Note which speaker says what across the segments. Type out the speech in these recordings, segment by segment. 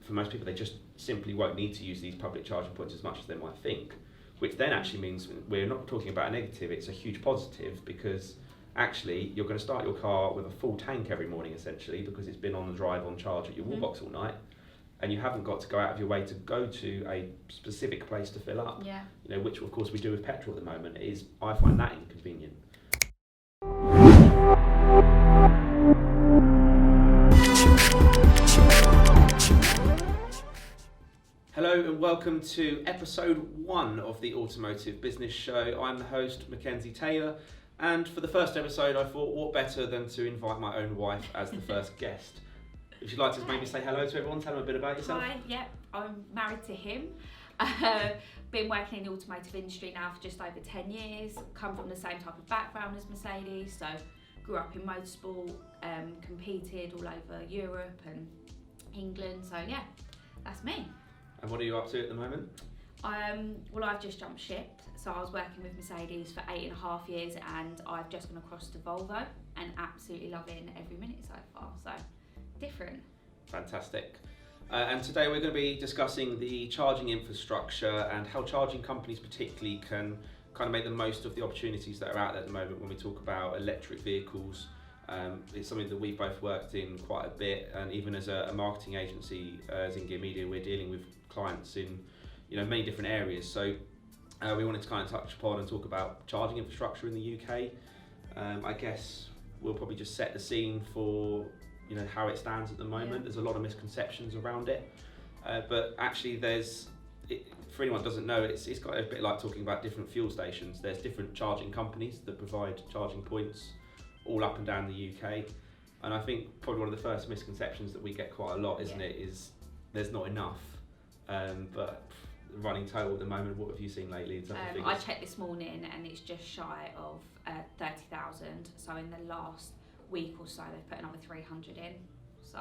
Speaker 1: for most people, they just simply won't need to use these public charging points as much as they might think, which then actually means we're not talking about a negative, it's a huge positive, because actually you're going to start your car with a full tank every morning essentially, because it's been on the drive on charge at your wall box all night, and you haven't got to go out of your way to go to a specific place to fill up.
Speaker 2: Yeah.
Speaker 1: You know, which of course we do with petrol at the moment. I find that inconvenient. Hello and welcome to episode 1 of the Automotive Business Show. I'm the host, Mackenzie Taylor, and for the first episode I thought what better than to invite my own wife as the first guest. If you'd like to maybe say hello to everyone, tell them a bit about yourself.
Speaker 2: Hi, I'm married to him. Been working in the automotive industry now for just over 10 years, come from the same type of background as Mercedes, so grew up in motorsport, competed all over Europe and England, so yeah, that's me.
Speaker 1: And what are you up to at the moment?
Speaker 2: Well, I've just jumped ship, so I was working with Mercedes for 8.5 years and I've just gone across to Volvo and absolutely loving every minute so far, so different.
Speaker 1: Fantastic. And today we're going to be discussing the charging infrastructure and how charging companies particularly can kind of make the most of the opportunities that are out there at the moment when we talk about electric vehicles. It's something that we've both worked in quite a bit, and even as a marketing agency, as InGear Media, we're dealing with clients in many different areas. So we wanted to kind of touch upon and talk about charging infrastructure in the UK. I guess we'll probably just set the scene for how it stands at the moment.
Speaker 2: Yeah.
Speaker 1: There's a lot of misconceptions around it, but actually for anyone who doesn't know, it's got a bit like talking about different fuel stations. There's different charging companies that provide charging points all up and down the UK, and I think probably one of the first misconceptions that we get quite a lot, isn't it, is there's not enough. But running total at the moment, what have you seen lately in terms of figures?
Speaker 2: I checked this morning and it's just shy of 30,000, so in the last week or so they've put another 300 in, so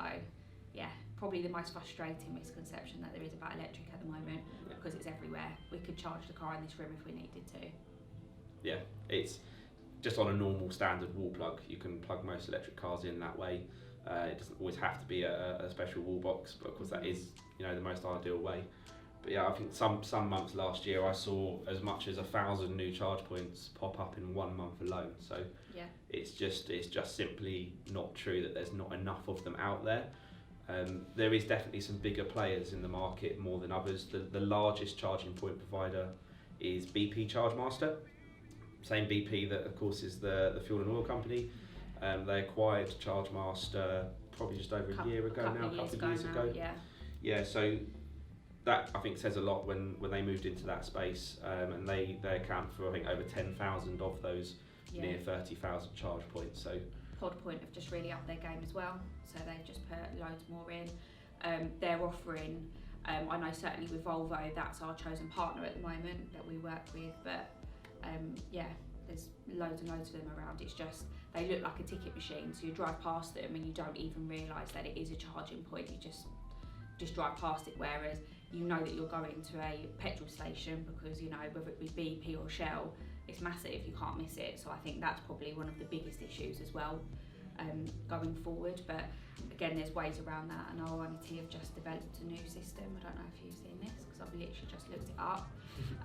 Speaker 2: yeah, probably the most frustrating misconception that there is about electric at the moment, because it's everywhere. We could charge the car in this room if we needed to.
Speaker 1: Yeah, it's just on a normal standard wall plug. You can plug most electric cars in that way. It doesn't always have to be a special wall box, but of course that is the most ideal way. But yeah, I think some months last year I saw as much as 1,000 new charge points pop up in 1 month alone. So
Speaker 2: yeah,
Speaker 1: it's just simply not true that there's not enough of them out there. There is definitely some bigger players in the market more than others. The largest charging point provider is BP ChargeMaster. Same BP that of course is the fuel and oil company. They acquired ChargeMaster probably just over a year ago now, a couple of years ago. Yeah, so that I think says a lot when they moved into that space, and they account for I think over 10,000 of those near 30,000 charge points. So
Speaker 2: Pod Point have just really upped their game as well, so they've just put loads more in. They're offering, I know certainly with Volvo, that's our chosen partner at the moment that we work with, but there's loads and loads of them around. It's just, they look like a ticket machine, so you drive past them and you don't even realise that it is a charging point. You just drive past it, whereas you know that you're going to a petrol station because whether it be BP or Shell, it's massive, you can't miss it. So I think that's probably one of the biggest issues as well going forward. But again, there's ways around that, and our INT have just developed a new system. I don't know if you've seen this because I've literally just looked it up.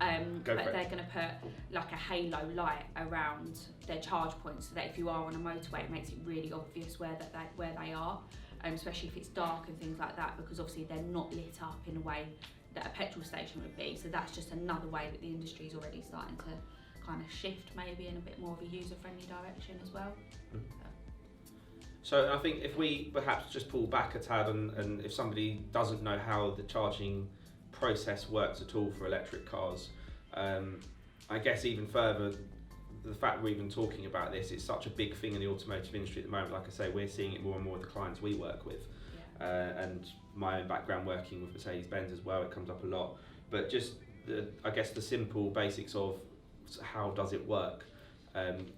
Speaker 2: But they're going to put like a halo light around their charge points, so that if you are on a motorway, it makes it really obvious where they are, especially if it's dark and things like that, because obviously they're not lit up in a way that a petrol station would be. So that's just another way that the industry is already starting to kind of shift maybe in a bit more of a user-friendly direction as well.
Speaker 1: So I think if we perhaps just pull back a tad, and if somebody doesn't know how the charging process works at all for electric cars, I guess even further, the fact we're even talking about this, it's such a big thing in the automotive industry at the moment. Like I say, we're seeing it more and more with the clients we work with, and my own background working with Mercedes-Benz as well, it comes up a lot. But just I guess the simple basics of how does it work.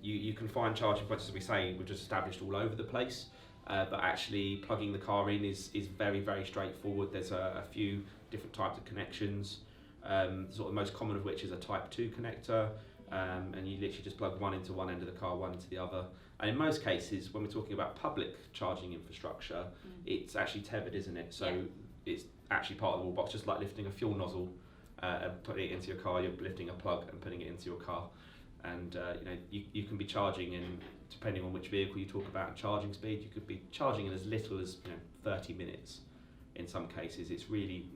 Speaker 1: You can find charging points, as we say, we've just established all over the place, but actually plugging the car in is very, very straightforward. There's a few different types of connections, sort of the most common of which is a Type 2 connector, and you literally just plug one into one end of the car, one into the other. And in most cases, when we're talking about public charging infrastructure, it's actually tethered, isn't it? So it's actually part of the wall box, just like lifting a fuel nozzle and putting it into your car. You're lifting a plug and putting it into your car, and you can be charging in, depending on which vehicle you talk about, charging speed. You could be charging in as little as 30 minutes. In some cases, it's really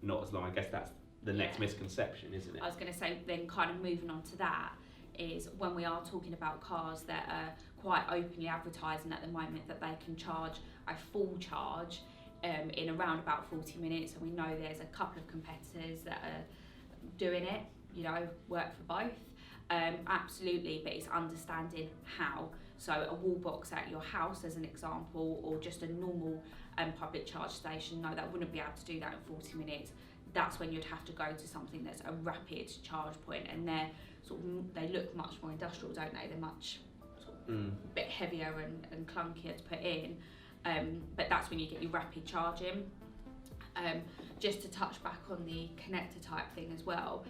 Speaker 1: not as long. I guess that's the next misconception, isn't it?
Speaker 2: I was going to say, then kind of moving on to that, is when we are talking about cars that are quite openly advertising at the moment that they can charge a full charge in around about 40 minutes, and we know there's a couple of competitors that are doing it, work for both. Absolutely, but it's understanding how. So a wall box at your house, as an example, or just a normal public charge station, no, that wouldn't be able to do that in 40 minutes. That's when you'd have to go to something that's a rapid charge point, and they look much more industrial, don't they? They're much bit heavier and clunkier to put in, but that's when you get your rapid charging. Just to touch back on the connector type thing as well,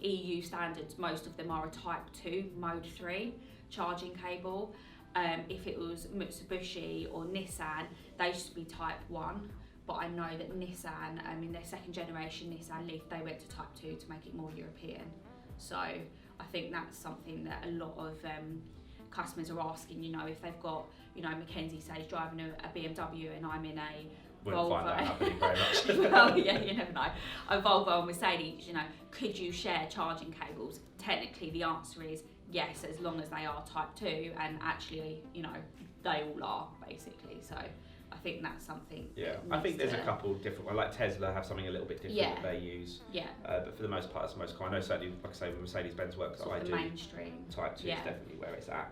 Speaker 2: EU standards, most of them are a type 2 mode 3 charging cable. If it was Mitsubishi or Nissan, they used to be type 1, but I know that Nissan, in their second generation Nissan Leaf, they went to type 2 to make it more European. So I think that's something that a lot of customers are asking, if they've got, Mackenzie says driving a BMW and I'm in a
Speaker 1: Wouldn't
Speaker 2: Volvo.
Speaker 1: find that happening very much.
Speaker 2: Well, yeah, you never know. A Volvo or Mercedes, could you share charging cables? Technically, the answer is yes, as long as they are type 2, and actually, they all are, basically. So I think that's something.
Speaker 1: Yeah, I think there's a couple different ones. Like Tesla have something a little bit different that they use.
Speaker 2: Yeah.
Speaker 1: But for the most part, it's the most common. I know certainly, like I say, with Mercedes-Benz work that I do,
Speaker 2: mainstream.
Speaker 1: type 2 is definitely where it's at.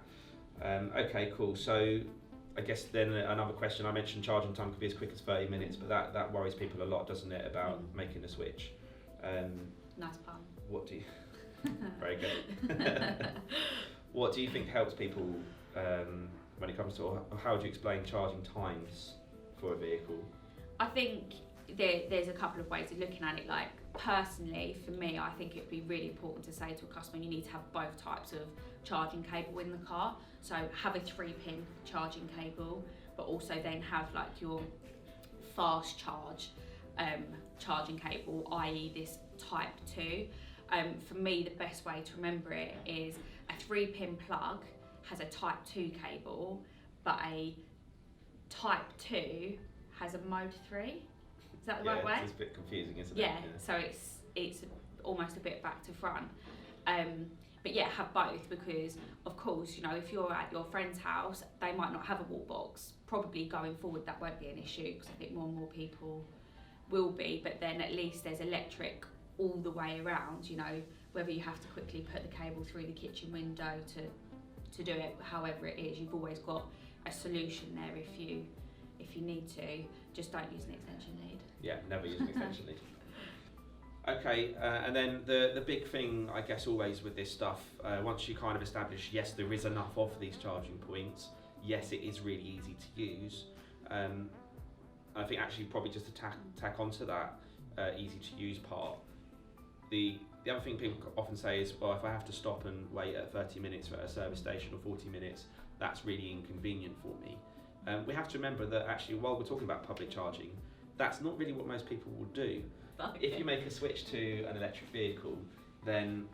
Speaker 1: Okay, cool. So I guess then another question, I mentioned charging time could be as quick as 30 minutes, but that worries people a lot, doesn't it, about making the switch?
Speaker 2: Nice pun.
Speaker 1: What do you... Very good. What do you think helps people when it comes to, or how would you explain charging times for a vehicle?
Speaker 2: I think there's a couple of ways of looking at it. Like, personally, for me, I think it would be really important to say to a customer, you need to have both types of charging cable in the car. So have a 3-pin charging cable, but also then have like your fast charge charging cable, i.e. this type 2. For me, the best way to remember it is a 3-pin plug has a type 2 cable, but a type 2 has a mode 3. Is that the right way?
Speaker 1: It's a bit confusing, isn't it?
Speaker 2: Yeah, so it's almost a bit back to front. But yeah, have both, because of course, if you're at your friend's house, they might not have a wall box. Probably going forward, that won't be an issue, because I think more and more people will be, but then at least there's electric all the way around, whether you have to quickly put the cable through the kitchen window to do it, however it is, you've always got a solution there if you need to. Just don't use an extension lead.
Speaker 1: Yeah, never use an extension lead. Okay, and then the big thing, I guess, always with this stuff, once you kind of establish, yes, there is enough of these charging points, yes, it is really easy to use. I think actually probably just to tack onto that easy to use part, the other thing people often say is, well, if I have to stop and wait at 30 minutes at a service station or 40 minutes, that's really inconvenient for me. We have to remember that actually, while we're talking about public charging, that's not really what most people will do. If you make a switch to an electric vehicle, then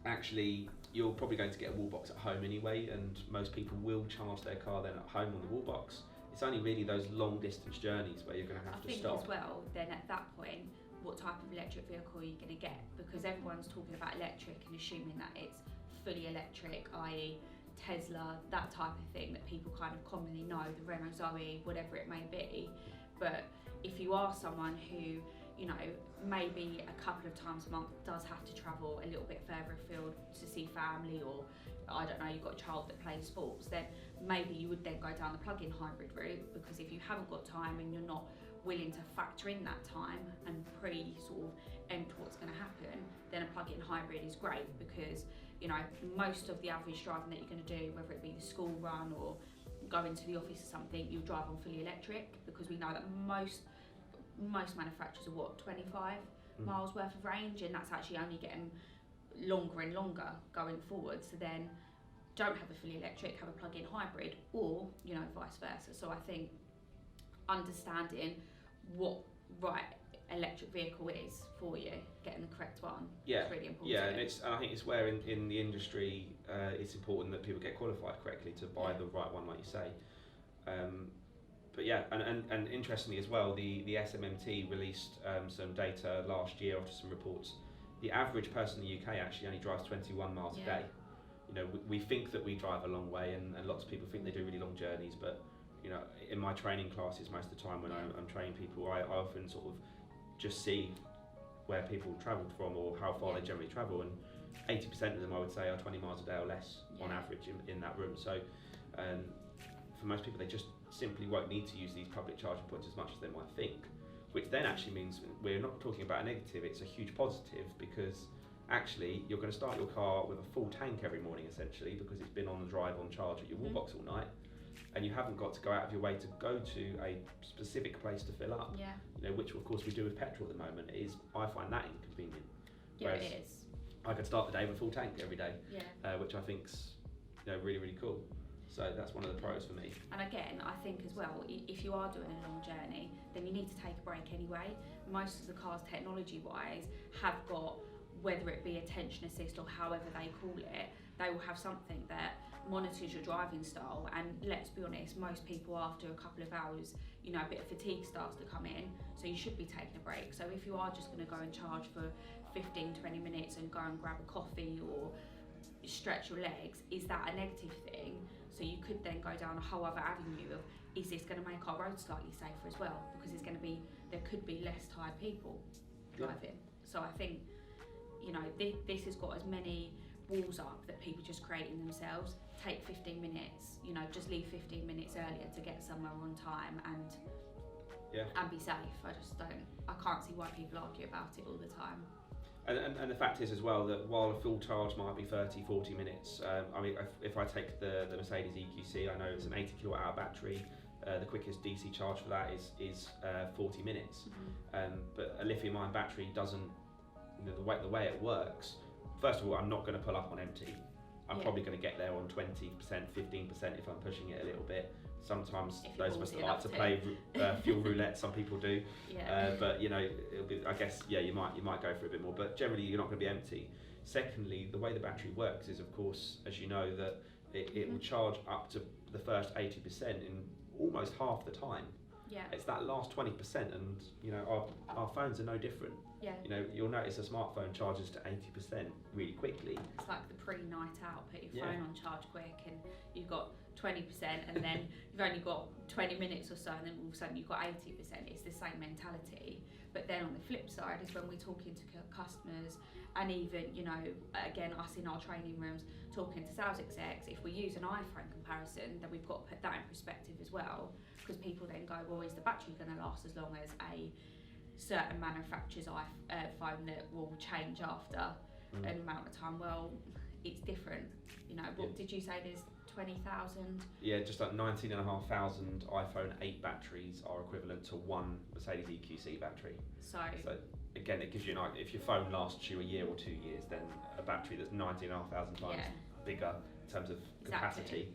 Speaker 1: actually you're probably going to get a wall box at home anyway, and most people will charge their car then at home on the wall box. It's only really those long distance journeys where you're going to have to stop.
Speaker 2: I think as well, then at that point, what type of electric vehicle are you going to get? Because everyone's talking about electric and assuming that it's fully electric, i.e. Tesla, that type of thing that people kind of commonly know, the Renault Zoe, whatever it may be. But if you are someone who, maybe a couple of times a month does have to travel a little bit further afield to see family, or I don't know, you've got a child that plays sports, then maybe you would then go down the plug-in hybrid route, because if you haven't got time and you're not willing to factor in that time and empt what's going to happen, then a plug-in hybrid is great, because most of the average driving that you're going to do, whether it be the school run or going to the office or something, you'll drive on fully electric, because we know that most manufacturers are 25 miles worth of range, and that's actually only getting longer and longer going forward. So then don't have a fully electric, have a plug-in hybrid, or vice versa. So I think understanding what right electric vehicle is for you, getting the correct one.
Speaker 1: Yeah,
Speaker 2: it's really important.
Speaker 1: yeah, and I think it's where in the industry it's important that people get qualified correctly to buy the right one, like you say. But yeah, and interestingly as well, the SMMT released some data last year after some reports. The average person in the UK actually only drives 21 miles a day. You know, we think that we drive a long way, and lots of people think they do really long journeys, but you know, in my training classes most of the time when I'm training people, I often sort of just see where people travelled from or how far they generally travel, and 80% of them I would say are 20 miles a day or less on average in that room. So for most people, they just simply won't need to use these public charging points as much as they might think, which then actually means we're not talking about a negative, it's a huge positive, because actually you're going to start your car with a full tank every morning essentially, because it's been on the drive on charge at your wall box all night, and you haven't got to go out of your way to go to a specific place to fill up. You know, which of course we do with petrol at the moment. I find that inconvenient.
Speaker 2: Whereas it is.
Speaker 1: I could start the day with a full tank every day, which I think's really, really cool. So that's one of the pros for me. And
Speaker 2: again, I think as well, if you are doing a long journey, then you need to take a break anyway. Most of the cars, technology-wise, have got, whether it be attention assist or however they call it, they will have something that monitors your driving style. And let's be honest, most people after a couple of hours, you know, a bit of fatigue starts to come in, so you should be taking a break. So if you are just going to go and charge for 15-20 minutes and go and grab a coffee or stretch your legs, is that a negative thing? So you could then go down a whole other avenue of, is this going to make our roads slightly safer as well? Because there could be less tired people driving. So I think, you know, this has got as many walls up that people just creating themselves. Take 15 minutes, you know, just leave 15 minutes earlier to get somewhere on time and be safe. I can't see why people argue about it all the time.
Speaker 1: And the fact is as well that while a full charge might be 30-40 minutes, I mean, if I take the Mercedes EQC, I know it's an 80 kilowatt hour battery. The quickest DC charge for that is 40 minutes. But a lithium-ion battery doesn't, you know, the way it works. First of all, I'm not going to pull up on empty. I'm probably going to get there on 20%, 15% if I'm pushing it a little bit. Sometimes those of us that like to play fuel roulette, some people do. But you know, it'll be, I guess, you might go for a bit more, but generally you're not going to be empty. Secondly, the way the battery works is, of course, as you know, that it will charge up to the first 80% in almost half the time. It's that last 20%, and you know, our phones are no different. You know, you'll notice a smartphone charges to 80% really quickly.
Speaker 2: It's like the pre-night out, put your phone on charge quick, and you've got 20%, and then you've only got 20 minutes or so, and then all of a sudden you've got 80%. It's the same mentality. But then on the flip side is when we're talking to customers, and even, you know, again, us in our training rooms, talking to sales execs, if we use an iPhone comparison, then we've got to put that in perspective as well, because people then go, well, is the battery going to last as long as a certain manufacturer's iPhone that will change after an amount of time? Well, it's different. You know, what did you say, there's 20,000?
Speaker 1: Yeah, just like 19,500 iPhone 8 batteries are equivalent to one Mercedes EQC battery. So again, it gives you an idea. If your phone lasts you a year or 2 years, then a battery that's 19,500 times bigger in terms of capacity,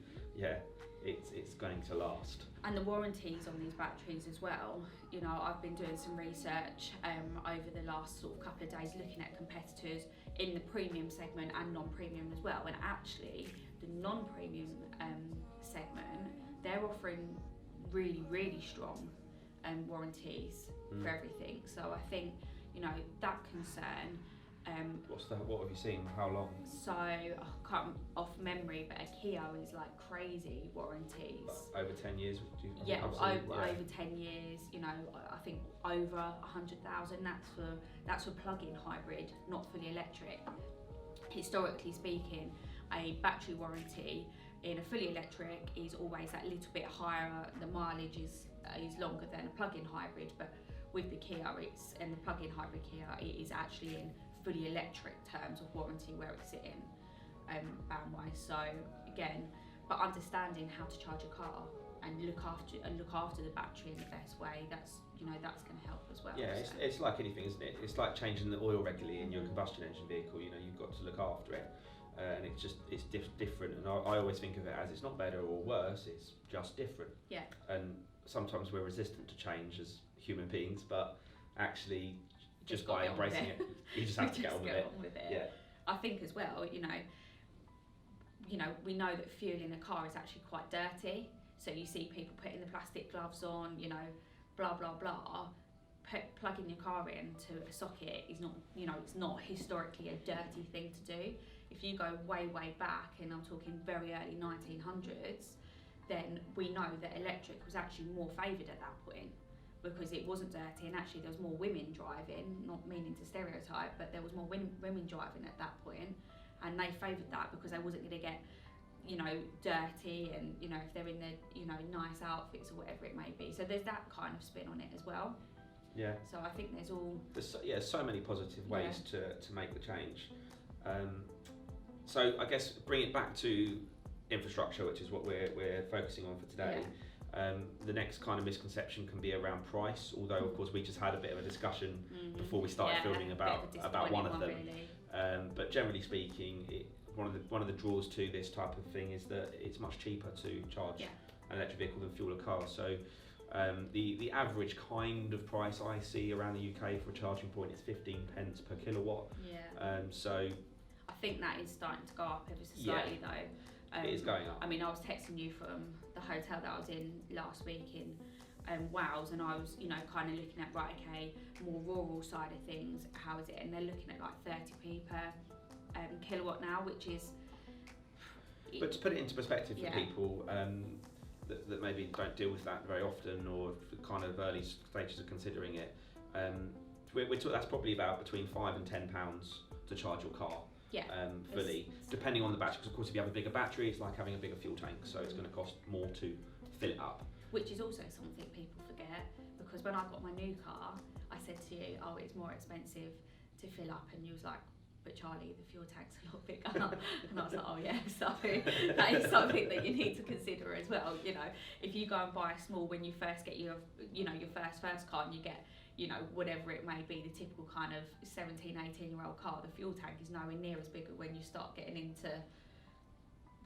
Speaker 1: it's going to last.
Speaker 2: And the warranties on these batteries as well. You know, I've been doing some research over the last sort of couple of days, looking at competitors in the premium segment and non-premium as well. And actually, the non-premium segment, they're offering really, really strong warranties for everything. So I think, you know, that concern.
Speaker 1: What have you seen? How long?
Speaker 2: So I can't off memory, but a Kia is like crazy warranties.
Speaker 1: Over 10 years?
Speaker 2: Over 10 years. You know, I think over 100,000. That's for plug-in hybrid, not fully electric. Historically speaking, a battery warranty in a fully electric is always that little bit higher. The mileage is longer than a plug-in hybrid, but with the Kia, and the plug-in hybrid Kia, it is actually in fully electric terms of warranty where it's sitting band-wise. So again, but understanding how to charge a car and look after the battery in the best way, that's going to help as well.
Speaker 1: It's like anything, isn't it? It's like changing the oil regularly in your combustion engine vehicle. You know, you've got to look after it, and it's different. And I always think of it as, it's not better or worse, it's just different. And sometimes we're resistant to change as human beings, but actually just
Speaker 2: gotta
Speaker 1: by
Speaker 2: get on with
Speaker 1: embracing it, you just have to get on with it. Yeah.
Speaker 2: I think as well, you know, we know that fueling a car is actually quite dirty. So you see people putting the plastic gloves on, you know, blah blah blah. Plugging your car into a socket is not, you know, it's not historically a dirty thing to do. If you go way back, and I'm talking very early 1900s, then we know that electric was actually more favoured at that point because it wasn't dirty, and actually there was more women driving, not meaning to stereotype, but there was more women driving at that point, and they favoured that because they wasn't going to get, you know, dirty, and, you know, if they're in their, you know, nice outfits or whatever it may be. So there's that kind of spin on it as well.
Speaker 1: Yeah.
Speaker 2: So I think there's
Speaker 1: so many positive ways to make the change. So I guess bring it back to infrastructure, which is what we're focusing on for today. The next kind of misconception can be around price, although of course we just had a bit of a discussion before we started filming about one of them. Really. But generally speaking, one of the draws to this type of thing is that it's much cheaper to charge an electric vehicle than fuel a car. So the average kind of price I see around the UK for a charging point is 15p per kilowatt. So
Speaker 2: I think that is starting to go up ever so slightly though.
Speaker 1: It is going up.
Speaker 2: I mean, I was texting you from the hotel that I was in last week in Wales, and I was, you know, kind of looking at, right, okay, more rural side of things, how is it? And they're looking at like 30p per kilowatt now, which is...
Speaker 1: But to put it into perspective for people that maybe don't deal with that very often, or kind of early stages of considering it, that's probably about between £5 and £10 to charge your car. Fully, depending on the battery, because of course if you have a bigger battery, it's like having a bigger fuel tank, so it's going to cost more to fill it up. Which is also something people forget, because when I got my new car, I said to you, oh, it's more expensive to fill up, and you was like, but Charlie, the fuel tank's a lot bigger. And I was like, oh yeah, so that is something that you need to consider as well. You know, if you go and buy a small, when you first get your first car, and you get, you know, whatever it may be, the typical kind of 17, 18-year-old car, the fuel tank is nowhere near as big when you start getting into,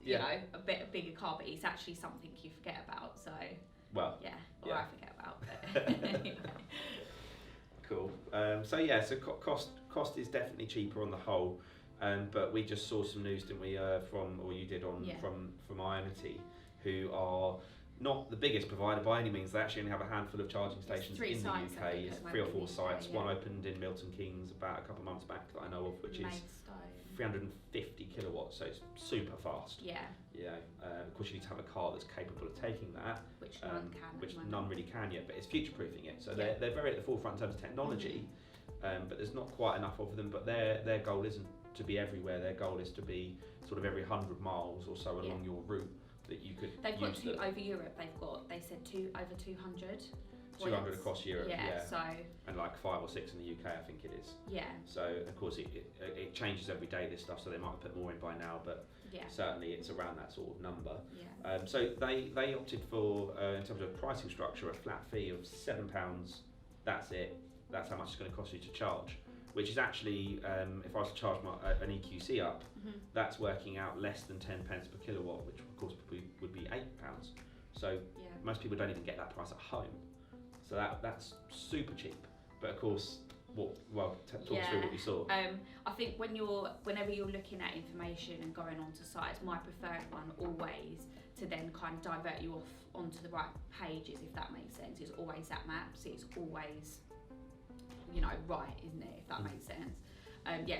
Speaker 1: you know, a bit bigger car, but it's actually something you forget about. So, I forget about. But anyway. Cool. So cost is definitely cheaper on the whole, but we just saw some news, didn't we, from Ionity, who are not the biggest provider by any means. They actually only have a handful of charging stations in the UK. It's 3 or 4 sites. One opened in Milton Keynes about a couple of months back that I know of, which is 350 kilowatts, so it's super fast. Of course you need to have a car that's capable of taking that, which none really can yet, but it's future-proofing it. So they're very at the forefront in terms of technology, but there's not quite enough of them. But their goal isn't to be everywhere. Their goal is to be sort of every 100 miles or so along your route that you could. They've got over Europe. They said over 200. 200 across Europe, so, and like 5 or 6 in the UK, I think it is. So of course it changes every day, this stuff. So they might have put more in by now, but certainly it's around that sort of number. So they opted for, in terms of pricing structure, a flat fee of £7. That's it. That's how much it's going to cost you to charge. Which is actually, if I was to charge an EQC up, that's working out less than 10p per kilowatt, which of course would be £8. So most people don't even get that price at home. So that's super cheap. But of course, talk us through what you saw. I think whenever you're looking at information and going onto sites, my preferred one always to then kind of divert you off onto the right pages, if that makes sense, is always that maps. It's always, you know, right, isn't it? If that makes sense.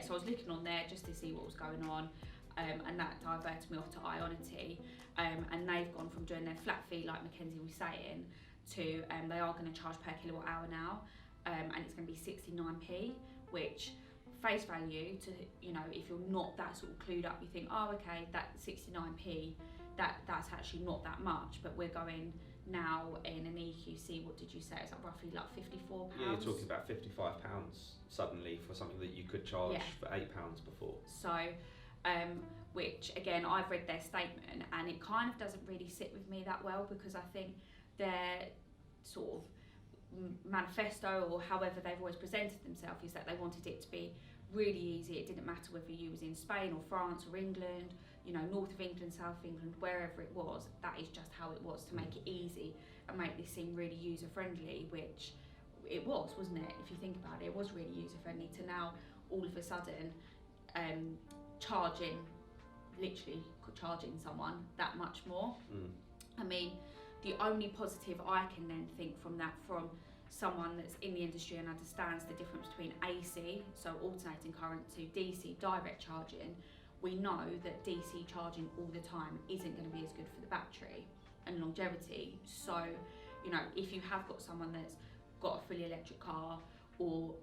Speaker 1: So I was looking on there just to see what was going on. And that diverted me off to Ionity. And they've gone from doing their flat fee, like Mackenzie was saying, to they are going to charge per kilowatt hour now, and it's going to be 69p, which face value to, you know, if you're not that sort of clued up, you think, oh okay, that 69p, that's actually not that much, but we're going now in an EQC, what did you say, it's like roughly like £54. Yeah, you're talking about £55 suddenly for something that you could charge for £8 before. So which again, I've read their statement and it kind of doesn't really sit with me that well, because I think their sort of manifesto, or however they've always presented themselves, is that they wanted it to be really easy. It didn't matter whether you was in Spain or France or England, you know, north of England, south of England, wherever it was, that is just how it was, to make it easy and make this seem really user friendly, which
Speaker 2: it was, wasn't it? If you think about it, it was really user friendly. To now, all of a sudden, literally charging someone that much more. I mean, the only positive I can then think from that, from someone that's in the industry and understands the difference between AC, so alternating current, to DC direct charging, we know that DC charging all the time isn't going to be as good for the battery and longevity. So, you know, if you have got someone that's got a fully electric car, or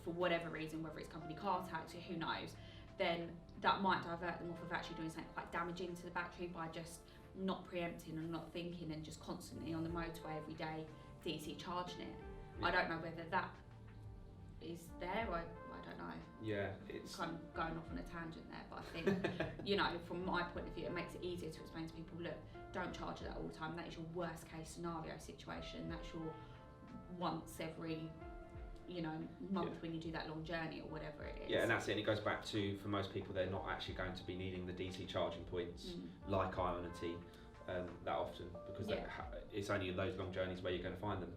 Speaker 2: for whatever reason, whether it's company car tax or who knows, then that might divert them off of actually doing something quite damaging to the battery by just not preempting and not thinking and just constantly on the motorway every day DC charging it. I don't know whether that is there. I don't know.
Speaker 1: Yeah, it's
Speaker 2: kind of going off on a tangent there, but I think you know, from my point of view, it makes it easier to explain to people, look, don't charge it that all the time. That is your worst case scenario situation. That's your once every month when you do that long journey or whatever it is.
Speaker 1: Yeah, and that's it. And it goes back to, for most people, they're not actually going to be needing the DC charging points like Ionity that often, because it's only in those long journeys where you're going to find them.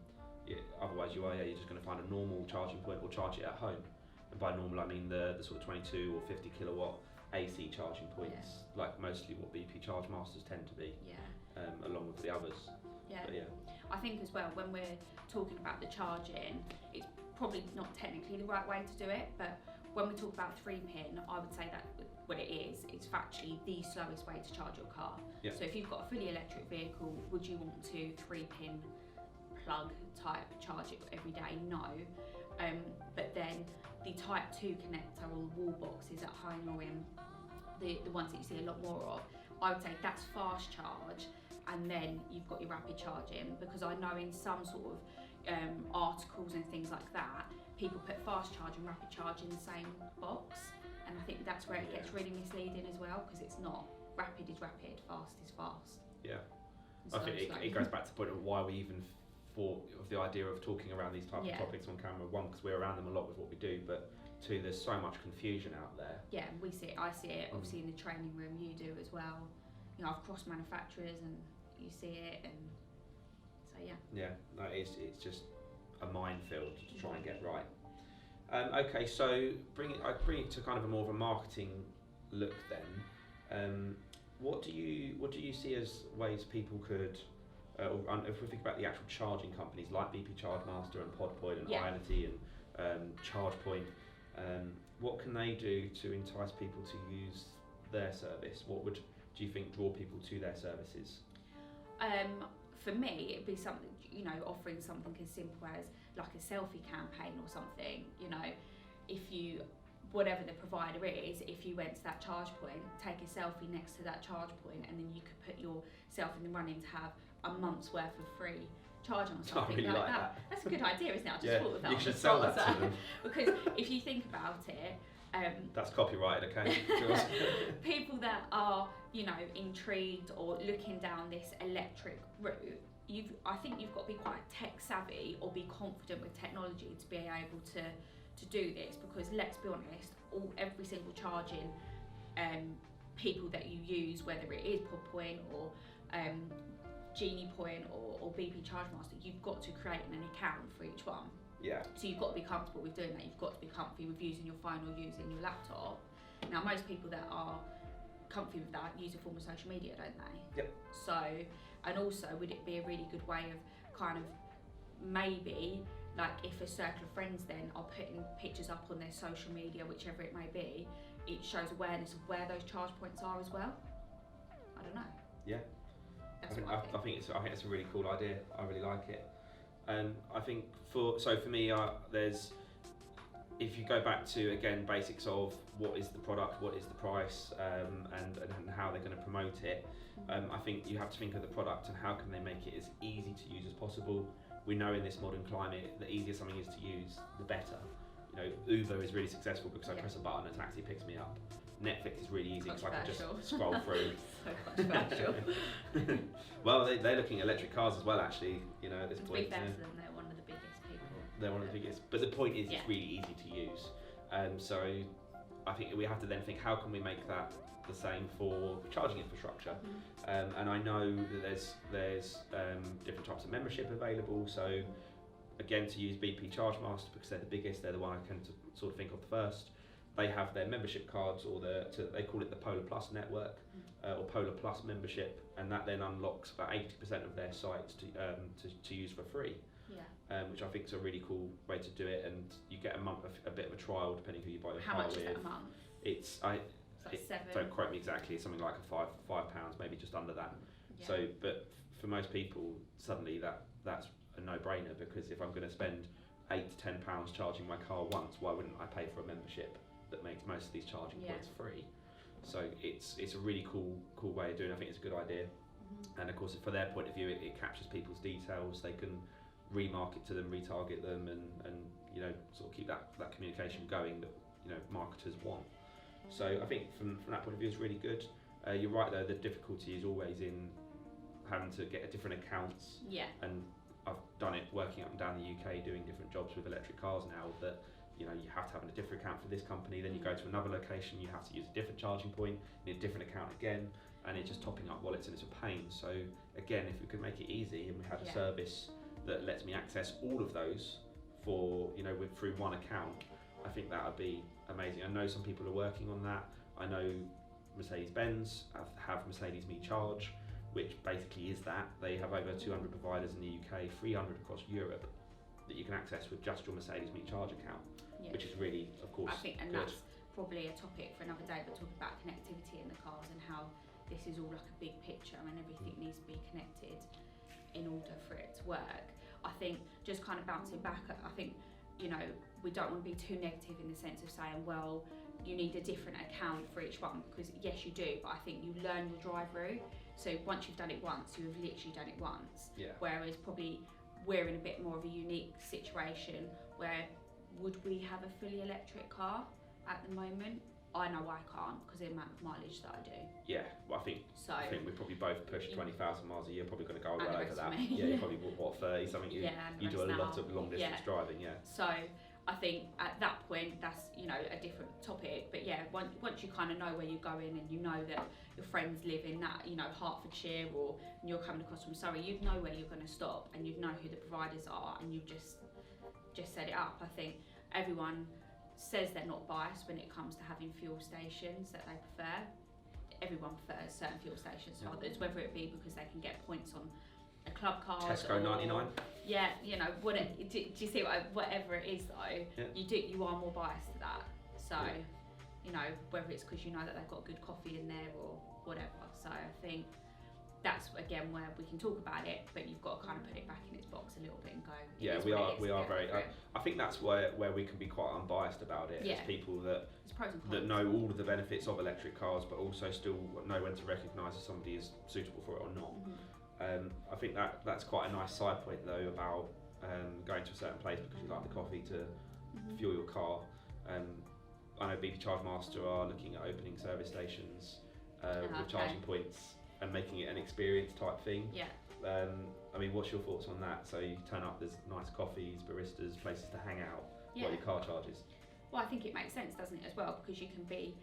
Speaker 1: Otherwise, you're just going to find a normal charging point or charge it at home. And by normal, I mean the sort of 22 or 50 kilowatt AC charging points, like mostly what BP Charge Masters tend to be, along with the others.
Speaker 2: Yeah.
Speaker 1: But
Speaker 2: I think as well, when we're talking about the charging, it's probably not technically the right way to do it, but when we talk about 3-pin, I would say that what it is, it's factually the slowest way to charge your car.
Speaker 1: Yeah.
Speaker 2: So if you've got a fully electric vehicle, would you want to 3-pin plug type charge it every day? No. But then the type 2 connector or the wall boxes at home or in the ones that you see a lot more of, I would say that's fast charge, and then you've got your rapid charging, because I know in some sort of articles and things like that, people put fast charge and rapid charge in the same box, and I think that's where it gets really misleading as well, because it's not. Rapid is rapid, fast is fast.
Speaker 1: Yeah. I think it goes back to the point of why we even thought of the idea of talking around these type of topics on camera. One, because we're around them a lot with what we do, but two, there's so much confusion out there.
Speaker 2: Yeah, we see it. I see it obviously in the training room. You do as well. You know, I've crossed manufacturers and you see it, and so yeah. Yeah,
Speaker 1: no, it's just a minefield to try and get right. Okay, so I bring it to kind of a more of a marketing look then. What do you see as ways people could, if we think about the actual charging companies like BP Charge Master and Podpoint and Ionity and ChargePoint, what can they do to entice people to use their service? What do you think draw people to their services?
Speaker 2: For me, it'd be something, offering something as simple as like a selfie campaign or something. If you, whatever the provider is, if you went to that charge point, take a selfie next to that charge point, and then you could put yourself in the running to have a month's worth of free charging or something
Speaker 1: really like that.
Speaker 2: That's a good idea, isn't it? I just thought of that.
Speaker 1: You should sell that to them.
Speaker 2: Because if you think about it,
Speaker 1: that's copyrighted, okay?
Speaker 2: people that are, intrigued or looking down this electric route, I think you've got to be quite tech savvy or be confident with technology to be able to do this, because let's be honest, every single charging people that you use, whether it is Podpoint or Genie Point or BP Charge Master, you've got to create an account for each one.
Speaker 1: Yeah.
Speaker 2: So you've got to be comfortable with doing that. You've got to be comfy with using your phone or using your laptop. Now, most people that are comfy with that use a form of social media, don't they?
Speaker 1: Yep.
Speaker 2: So, and also, would it be a really good way of kind of maybe, like if a circle of friends then are putting pictures up on their social media, whichever it may be, it shows awareness of where those charge points are as well. I don't know.
Speaker 1: Yeah. I think it's a really cool idea. I really like it. I think for me, there's, if you go back to again basics of what is the product, what is the price, and how they're going to promote it. I think you have to think of the product and how can they make it as easy to use as possible. We know in this modern climate, the easier something is to use, the better. Uber is really successful because I press a button and a taxi picks me up. Netflix is really easy because I can just scroll through.
Speaker 2: So controversial.
Speaker 1: Well, they're looking at electric cars as well, actually. At this point.
Speaker 2: To be fair to them, they're one of the biggest people.
Speaker 1: They're one of the biggest, but the point is, it's really easy to use. So I think we have to then think, how can we make that the same for charging infrastructure? And I know that there's different types of membership available. So again, to use BP Chargemaster because they're the biggest, they're the one I tend to sort of think of first. They have their membership cards, or they call it the Polar Plus network, or Polar Plus membership, and that then unlocks about 80% of their sites to use for free.
Speaker 2: Yeah.
Speaker 1: Which I think is a really cool way to do it, and you get a bit of a trial depending who you buy your
Speaker 2: How
Speaker 1: car
Speaker 2: much
Speaker 1: with.
Speaker 2: is that a month?
Speaker 1: It's
Speaker 2: like £7.
Speaker 1: Don't quote me exactly. It's something like a £5, maybe just under that.
Speaker 2: Yeah.
Speaker 1: So, but for most people, suddenly that's a no-brainer, because if I'm going to spend £8 to £10 charging my car once, why wouldn't I pay for a membership that makes most of these charging points free? So it's a really cool way of doing it. I think it's a good idea. And of course, for their point of view, it captures people's details. They can remarket to them, retarget them, and sort of keep that communication going that marketers want. So I think from that point of view, it's really good. You're right though, the difficulty is always in having to get different accounts.
Speaker 2: Yeah.
Speaker 1: And I've done it working up and down the UK doing different jobs with electric cars now, that you have to have a different account for this company, then you go to another location, you have to use a different charging point, you need a different account again, and it's just topping up wallets, and it's a pain. So again, if we could make it easy and we had a service that lets me access all of those for through one account, I think that would be amazing. I know some people are working on that. I know Mercedes-Benz have Mercedes Me Charge, which basically is that. They have over 200 providers in the UK, 300 across Europe, that you can access with just your Mercedes Me Charge account, which is really, of course,
Speaker 2: I think, and
Speaker 1: good.
Speaker 2: that's probably a topic for another day, but talk about connectivity in the cars and how this is all like a big picture and everything needs to be connected in order for it to work. I think just kind of bouncing back, I think, we don't want to be too negative in the sense of saying, well, you need a different account for each one, because yes, you do, but I think you learn your drive route. So once you've done it once, you have literally done it once.
Speaker 1: Yeah.
Speaker 2: Whereas probably we're in a bit more of a unique situation where would we have a fully electric car at the moment? I know I can't because of the amount of mileage that I do.
Speaker 1: Yeah, well, I think we probably both push 20,000 miles a year, probably going to go well over that. Yeah, you probably what 30 something. You do a lot of long distance driving. Yeah.
Speaker 2: So I think at that point that's a different topic. But yeah, once you kind of know where you're going and you know that your friends live in that Hertfordshire, or you're coming across from Surrey, you'd know where you're going to stop and you'd know who the providers are, and you've just set it up. I think everyone says they're not biased when it comes to having fuel stations that they prefer. Everyone prefers certain fuel stations to others, whether it be because they can get points on a club card,
Speaker 1: Tesco 99.
Speaker 2: Yeah, do you see whatever it is though? Yeah. You are more biased to that. So, whether it's because you know that they've got good coffee in there or whatever. So I think that's again where we can talk about it, but you've got to kind of put it back in its box a little bit and go.
Speaker 1: Yeah, we are very. I think that's where we can be quite unbiased about it. As people that know all of the benefits of electric cars, but also still know when to recognise if somebody is suitable for it or not. I think that's quite a nice side point though about going to a certain place because you like the coffee to fuel your car. I know BP Chargemaster are looking at opening service stations with charging points and making it an experience type thing.
Speaker 2: Yeah.
Speaker 1: I mean, what's your thoughts on that? So you turn up, there's nice coffees, baristas, places to hang out while your car charges. Well,
Speaker 2: I think it makes sense, doesn't it, as well, because you can be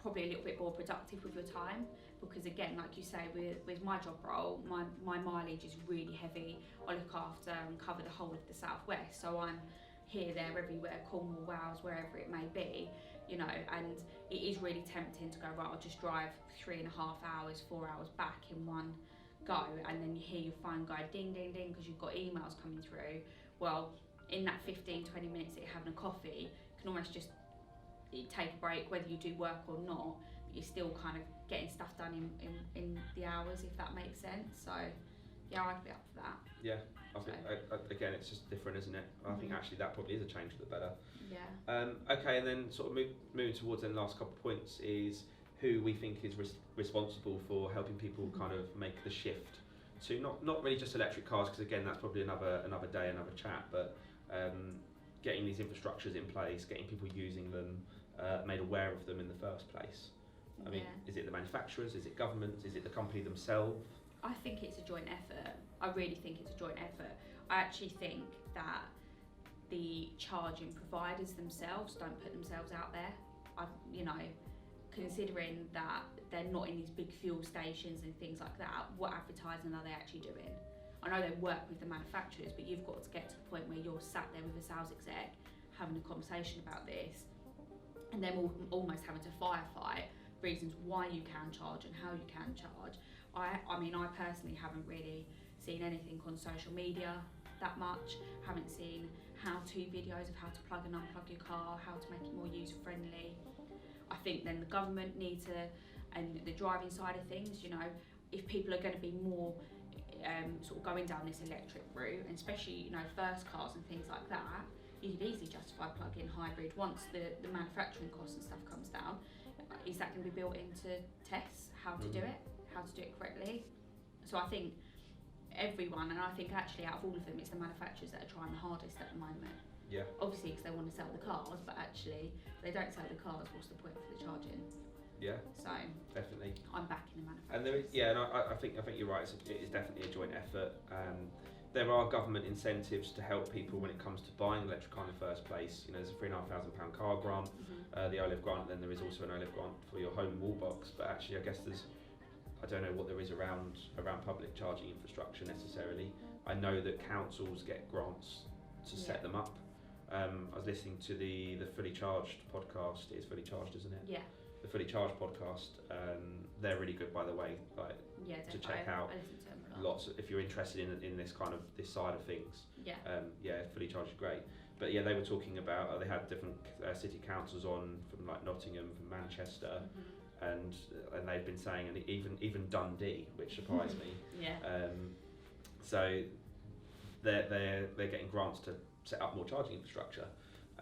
Speaker 2: probably a little bit more productive with your time. Because again, like you say, with my job role, my mileage is really heavy. I look after and cover the whole of the southwest, so I'm here, there, everywhere, Cornwall, Wales, wherever it may be, and it is really tempting to go, right, I'll just drive 3.5 hours, 4 hours back in one go, and then you hear your phone go ding, ding, ding, because you've got emails coming through. Well, in that 15, 20 minutes that you're having a coffee, you can almost just take a break, whether you do work or not, but you're still kind of getting stuff done in the hours, if that makes sense. So, yeah, I'd be up for that.
Speaker 1: Yeah. I think, again, it's just different, isn't it? I think actually that probably is a change for the better.
Speaker 2: Yeah.
Speaker 1: Okay, and then sort of moving towards the last couple of points is who we think is responsible for helping people kind of make the shift to not really just electric cars, because again, that's probably another day, another chat, but getting these infrastructures in place, getting people using them, made aware of them in the first place. I mean, is it the manufacturers? Is it governments? Is it the company themselves?
Speaker 2: I think it's a joint effort. I really think it's a joint effort. I actually think that the charging providers themselves don't put themselves out there. Considering that they're not in these big fuel stations and things like that, what advertising are they actually doing? I know they work with the manufacturers, but you've got to get to the point where you're sat there with a sales exec having a conversation about this, and then almost having to firefight reasons why you can charge and how you can charge. I mean, I personally haven't really seen anything on social media that much. Haven't seen how-to videos of how to plug and unplug your car, how to make it more user-friendly. I think then the government need to, and the driving side of things, you know, if people are going to be more sort of going down this electric route, and especially, you know, first cars and things like that, you could easily justify plug-in hybrid once the manufacturing costs and stuff comes down. Is that going to be built into tests, how to do it, how to do it correctly? So I think everyone, and I think actually out of all of them, it's the manufacturers that are trying the hardest at the moment.
Speaker 1: Yeah.
Speaker 2: Obviously because they want to sell the cars, but actually if they don't sell the cars, what's the point for the charging?
Speaker 1: Yeah.
Speaker 2: So
Speaker 1: definitely.
Speaker 2: I'm backing the manufacturers.
Speaker 1: And there is, yeah, and I think you're right. It is definitely a joint effort. There are government incentives to help people when it comes to buying an electric car in the first place. You know, there's a £3,500 car grant, the OLEV grant, and then there is also an OLEV grant for your home wall box. But actually, I guess I don't know what there is around public charging infrastructure necessarily. I know that councils get grants to set them up. I was listening to the Fully Charged podcast. It's Fully Charged, isn't it?
Speaker 2: Yeah.
Speaker 1: The Fully Charged podcast. They're really good, by the way. Like, to check out.
Speaker 2: I listen to them a lot.
Speaker 1: Lots of, if you're interested in this kind of this side of things.
Speaker 2: Yeah.
Speaker 1: Fully Charged is great. But yeah, they were talking about they had different city councils on from like Nottingham, from Manchester, and they've been saying, and even Dundee, which surprised me.
Speaker 2: Yeah.
Speaker 1: So they're getting grants to set up more charging infrastructure,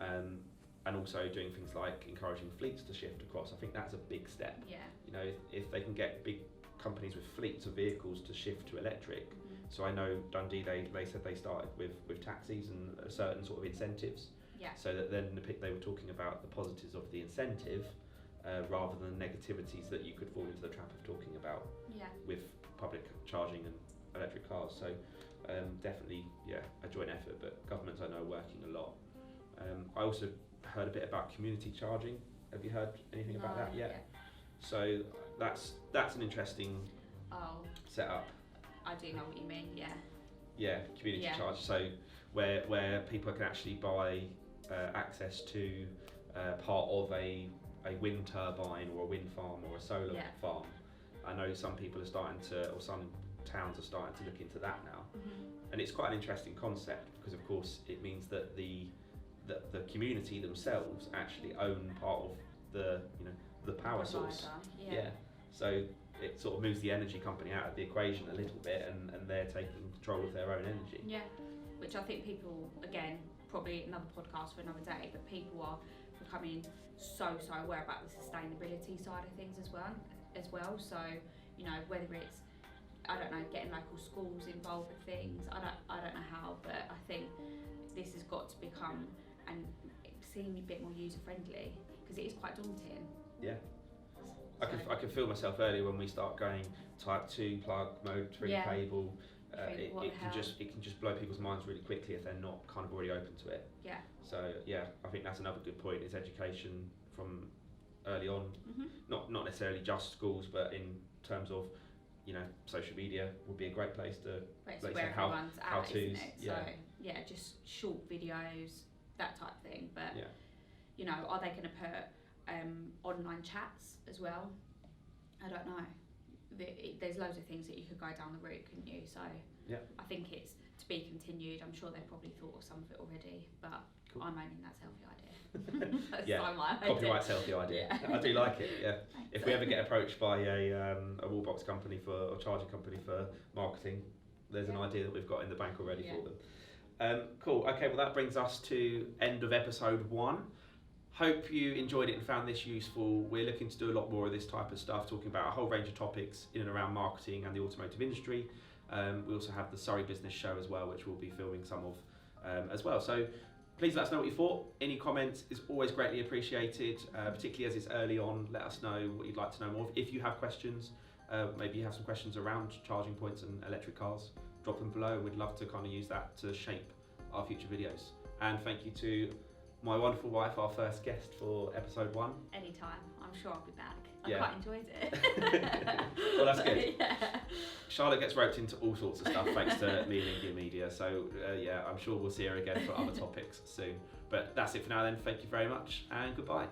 Speaker 1: and also doing things like encouraging fleets to shift across. I think that's a big step.
Speaker 2: Yeah.
Speaker 1: You know, if they can get big companies with fleets of vehicles to shift to electric. So I know Dundee, they said they started with taxis and certain sort of incentives.
Speaker 2: Yeah.
Speaker 1: So that then they were talking about the positives of the incentive rather than the negativities that you could fall into the trap of talking about with public charging and electric cars. So definitely, a joint effort, but governments I know are working a lot. I also heard a bit about community charging. Have you heard anything about that yet?
Speaker 2: Yeah.
Speaker 1: So that's an interesting setup.
Speaker 2: I do know what you mean. Yeah.
Speaker 1: Yeah, community charge. So where people can actually buy access to part of a wind turbine or a wind farm or a solar farm. I know some people are starting to, or some towns are starting to look into that now, and it's quite an interesting concept because of course it means that the community themselves actually own part of the power source. Yeah. So it sort of moves the energy company out of the equation a little bit, and they're taking control of their own energy. Yeah,
Speaker 2: which I think people, again, probably another podcast for another day, but people are becoming so aware about the sustainability side of things as well. So, you know, whether it's, I don't know, getting local schools involved with things, I don't know how, but I think this has got to become and seem a bit more user friendly because it is quite daunting.
Speaker 1: Yeah. I can feel myself earlier when we start going type 2 plug, mode 3 cable. It can just blow people's minds really quickly if they're not kind of already open to it. Yeah. So I think that's another good point is education from early on. Not necessarily just schools, but in terms of, you know, social media would be a great place to
Speaker 2: where everyone's at, isn't it?
Speaker 1: Yeah.
Speaker 2: So just short videos, that type of thing. But you know, are they going to put online chats as well? I don't know. There's loads of things that you could go down the route, couldn't you? So I think it's to be continued. I'm sure they've probably thought of some of it already, but I'm owning that selfie idea. That's
Speaker 1: copyright selfie idea. I do like it. Yeah. If we ever get approached by a wallbox company or charging company for marketing, there's an idea that we've got in the bank already for them. Cool. Okay. Well, that brings us to end of episode 1. Hope you enjoyed it and found this useful. We're looking to do a lot more of this type of stuff, talking about a whole range of topics in and around marketing and the automotive industry. We also have the Surrey Business Show as well, which we'll be filming some of as well. So please let us know what you thought. Any comments is always greatly appreciated, particularly as it's early on. Let us know what you'd like to know more. If you have questions, maybe you have some questions around charging points and electric cars, drop them below. We'd love to kind of use that to shape our future videos. And thank you to my wonderful wife, our first guest for episode 1.
Speaker 2: Anytime. I'm sure I'll be back. I
Speaker 1: Yeah.
Speaker 2: quite enjoyed it.
Speaker 1: Well, that's good.
Speaker 2: Yeah.
Speaker 1: Charlotte gets roped into all sorts of stuff thanks to me and InGear Media, so yeah, I'm sure we'll see her again for other topics soon. But that's it for now then. Thank you very much and goodbye.